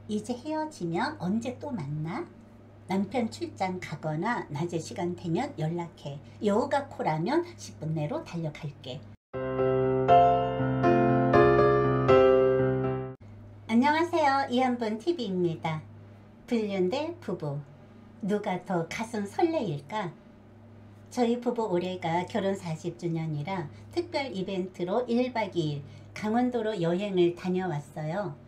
이제 헤어지면 언제 또 만나? 남편 출장 가거나 낮에 시간 되면 연락해. 여우가 코라면 10분 내로 달려갈게. 안녕하세요. 이한분 TV입니다. 불륜 부부. 누가 더 가슴 설레일까? 저희 부부 올해가 결혼 40주년이라 특별 이벤트로 1박 2일 강원도로 여행을 다녀왔어요.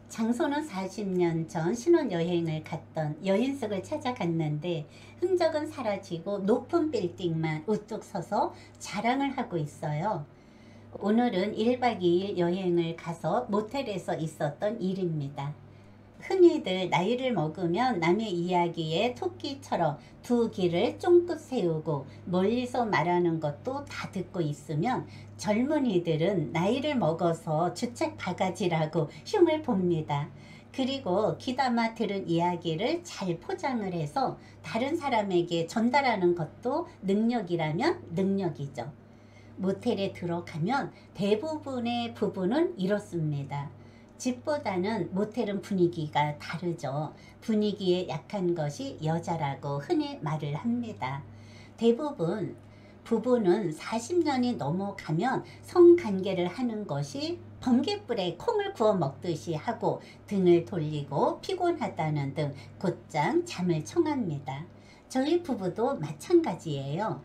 장소는 40년 전 신혼여행을 갔던 여인숙을 찾아갔는데 흔적은 사라지고 높은 빌딩만 우뚝 서서 자랑을 하고 있어요. 오늘은 1박 2일 여행을 가서 모텔에서 있었던 일입니다. 흔히들 나이를 먹으면 남의 이야기에 토끼처럼 두 귀를 쫑긋 세우고 멀리서 말하는 것도 다 듣고 있으면 젊은이들은 나이를 먹어서 주책 바가지라고 흉을 봅니다. 그리고 귀담아 들은 이야기를 잘 포장을 해서 다른 사람에게 전달하는 것도 능력이라면 능력이죠. 모텔에 들어가면 대부분의 부부는 이렇습니다. 집보다는 모텔은 분위기가 다르죠. 분위기에 약한 것이 여자라고 흔히 말을 합니다. 대부분 부부는 40년이 넘어가면 성관계를 하는 것이 번갯불에 콩을 구워 먹듯이 하고 등을 돌리고 피곤하다는 등 곧장 잠을 청합니다. 저희 부부도 마찬가지예요.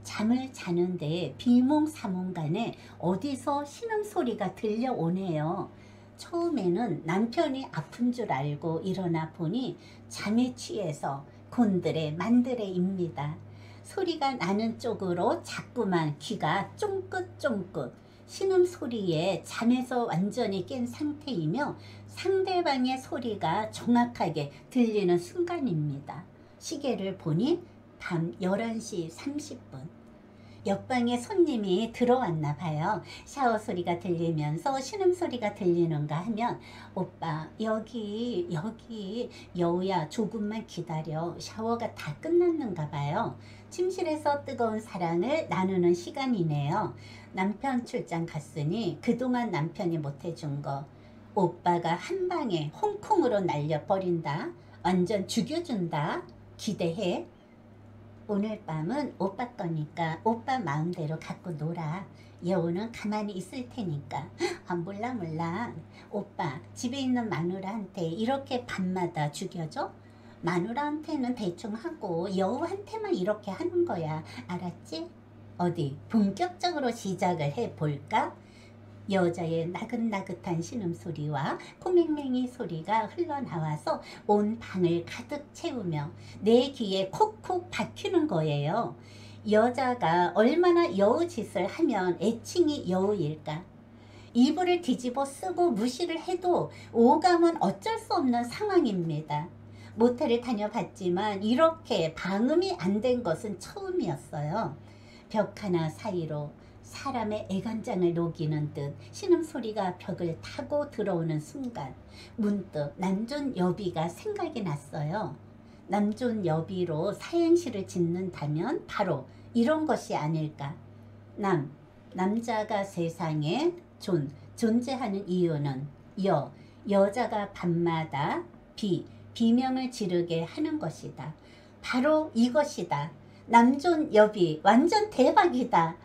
잠을 자는데 비몽사몽간에 어디서 신음소리가 들려오네요. 처음에는 남편이 아픈 줄 알고 일어나 보니 잠에 취해서 곤드레 만드레입니다. 소리가 나는 쪽으로 자꾸만 귀가 쫑긋쫑긋 신음소리에 잠에서 완전히 깬 상태이며 상대방의 소리가 정확하게 들리는 순간입니다. 시계를 보니 밤 11시 30분. 옆방에 손님이 들어왔나 봐요. 샤워 소리가 들리면서 신음소리가 들리는가 하면 오빠 여기 여우야 조금만 기다려 샤워가 다 끝났는가 봐요. 침실에서 뜨거운 사랑을 나누는 시간이네요. 남편 출장 갔으니 그동안 남편이 못해준 거 오빠가 한 방에 홍콩으로 날려버린다. 완전 죽여준다. 기대해. 오늘 밤은 오빠 거니까 오빠 마음대로 갖고 놀아. 여우는 가만히 있을 테니까. 아, 몰라. 오빠 집에 있는 마누라한테 이렇게 밤마다 죽여줘? 마누라한테는 대충 하고 여우한테만 이렇게 하는 거야. 알았지? 어디 본격적으로 시작을 해볼까? 여자의 나긋나긋한 신음소리와 코맹맹이 소리가 흘러나와서 온 방을 가득 채우며 내 귀에 콕콕 박히는 거예요. 여자가 얼마나 여우짓을 하면 애칭이 여우일까? 이불을 뒤집어 쓰고 무시를 해도 오감은 어쩔 수 없는 상황입니다. 모텔을 다녀봤지만 이렇게 방음이 안 된 것은 처음이었어요. 벽 하나 사이로 사람의 애간장을 녹이는 듯 신음소리가 벽을 타고 들어오는 순간 문득 남존여비가 생각이 났어요. 남존여비로 사행시를 짓는다면 바로 이런 것이 아닐까. 남자가 세상에 존재하는 이유는 여자가 밤마다 비명을 지르게 하는 것이다. 바로 이것이다. 남존여비 완전 대박이다.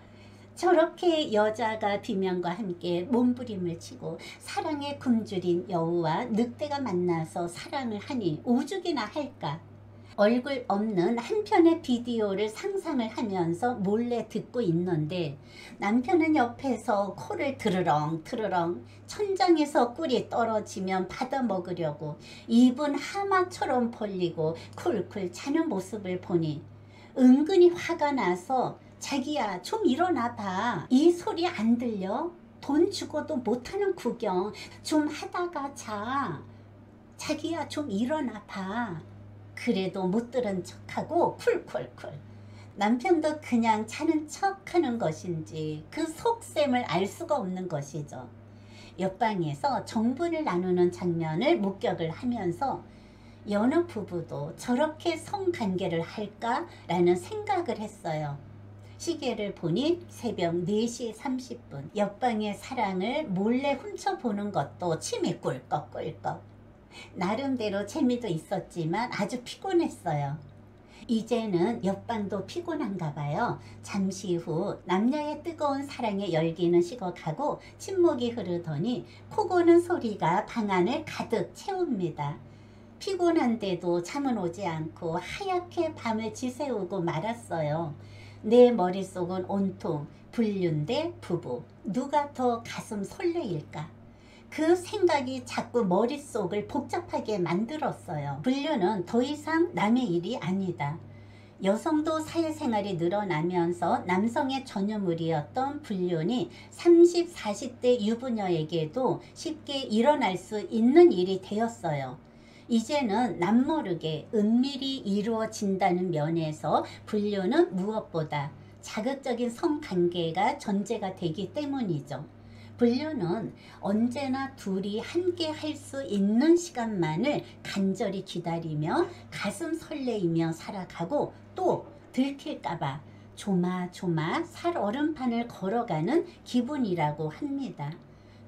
저렇게 여자가 비명과 함께 몸부림을 치고 사랑에 굶주린 여우와 늑대가 만나서 사랑을 하니 오죽이나 할까. 얼굴 없는 한 편의 비디오를 상상을 하면서 몰래 듣고 있는데 남편은 옆에서 코를 드르렁 천장에서 꿀이 떨어지면 받아 먹으려고 입은 하마처럼 벌리고 쿨쿨 자는 모습을 보니 은근히 화가 나서 자기야 좀 일어나 봐. 이 소리 안 들려? 돈 주고도 못하는 구경 좀 하다가 자. 자기야 좀 일어나 봐. 그래도 못 들은 척하고 쿨쿨쿨. 남편도 그냥 자는 척하는 것인지 그 속셈을 알 수가 없는 것이죠. 옆방에서 정분을 나누는 장면을 목격을 하면서 여느 부부도 저렇게 성관계를 할까라는 생각을 했어요. 시계를 보니 새벽 4시 30분. 옆방의 사랑을 몰래 훔쳐보는 것도 침이 꿀꺽꿀꺽. 나름대로 재미도 있었지만 아주 피곤했어요. 이제는 옆방도 피곤한가 봐요. 잠시 후 남녀의 뜨거운 사랑의 열기는 식어가고 침묵이 흐르더니 코 고는 소리가 방 안을 가득 채웁니다. 피곤한데도 잠은 오지 않고 하얗게 밤을 지새우고 말았어요. 내 머릿속은 온통 불륜 대 부부, 누가 더 가슴 설레일까? 그 생각이 자꾸 머릿속을 복잡하게 만들었어요. 불륜은 더 이상 남의 일이 아니다. 여성도 사회생활이 늘어나면서 남성의 전유물이었던 불륜이 30, 40대 유부녀에게도 쉽게 일어날 수 있는 일이 되었어요. 이제는 남모르게 은밀히 이루어진다는 면에서 불륜은 무엇보다 자극적인 성관계가 전제가 되기 때문이죠. 불륜은 언제나 둘이 함께 할 수 있는 시간만을 간절히 기다리며 가슴 설레이며 살아가고 또 들킬까봐 조마조마 살얼음판을 걸어가는 기분이라고 합니다.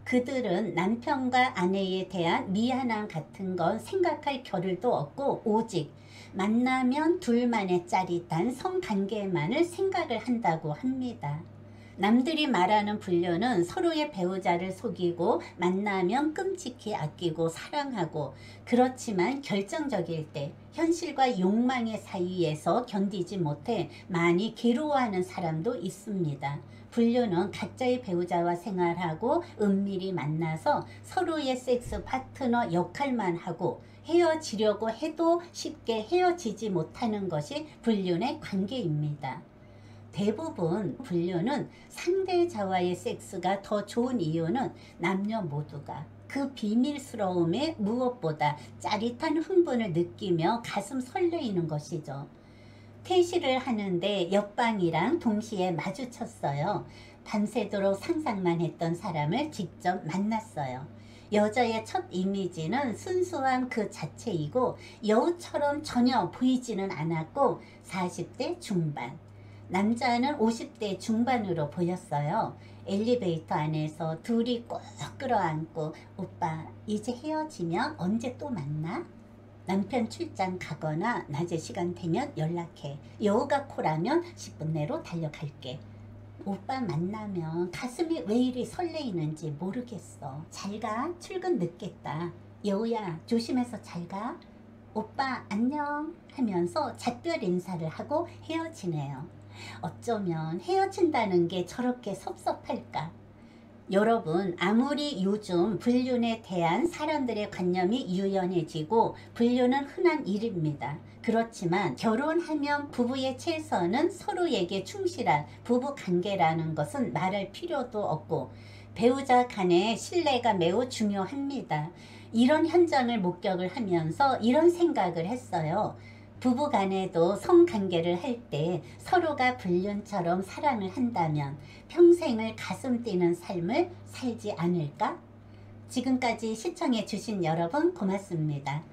그들은 남편과 아내에 대한 미안함 같은 건 생각할 겨를도 없고 오직 만나면 둘만의 짜릿한 성관계만을 생각을 한다고 합니다. 남들이 말하는 불륜은 서로의 배우자를 속이고 만나면 끔찍히 아끼고 사랑하고 그렇지만 결정적일 때 현실과 욕망의 사이에서 견디지 못해 많이 괴로워하는 사람도 있습니다. 불륜은 각자의 배우자와 생활하고 은밀히 만나서 서로의 섹스 파트너 역할만 하고 헤어지려고 해도 쉽게 헤어지지 못하는 것이 불륜의 관계입니다. 대부분 불륜은 상대자와의 섹스가 더 좋은 이유는 남녀 모두가 그 비밀스러움에 무엇보다 짜릿한 흥분을 느끼며 가슴 설레이는 것이죠. 퇴실을 하는데 옆방이랑 동시에 마주쳤어요. 밤새도록 상상만 했던 사람을 직접 만났어요. 여자의 첫 이미지는 순수한 그 자체이고 여우처럼 전혀 보이지는 않았고 40대 중반. 남자는 50대 중반으로 보였어요. 엘리베이터 안에서 둘이 꼭 끌어안고 오빠 이제 헤어지면 언제 또 만나? 남편 출장 가거나 낮에 시간 되면 연락해. 여우가 코라면 10분 내로 달려갈게. 오빠 만나면 가슴이 왜 이리 설레이는지 모르겠어. 잘가 출근 늦겠다. 여우야 조심해서 잘가. 오빠 안녕 하면서 작별 인사를 하고 헤어지네요. 어쩌면 헤어진다는 게 저렇게 섭섭할까? 여러분 아무리 요즘 불륜에 대한 사람들의 관념이 유연해지고 불륜은 흔한 일입니다. 그렇지만 결혼하면 부부의 최선은 서로에게 충실한 부부관계라는 것은 말할 필요도 없고 배우자 간의 신뢰가 매우 중요합니다. 이런 현장을 목격을 하면서 이런 생각을 했어요. 부부 간에도 성관계를 할 때 서로가 불륜처럼 사랑을 한다면 평생을 가슴 뛰는 삶을 살지 않을까? 지금까지 시청해 주신 여러분 고맙습니다.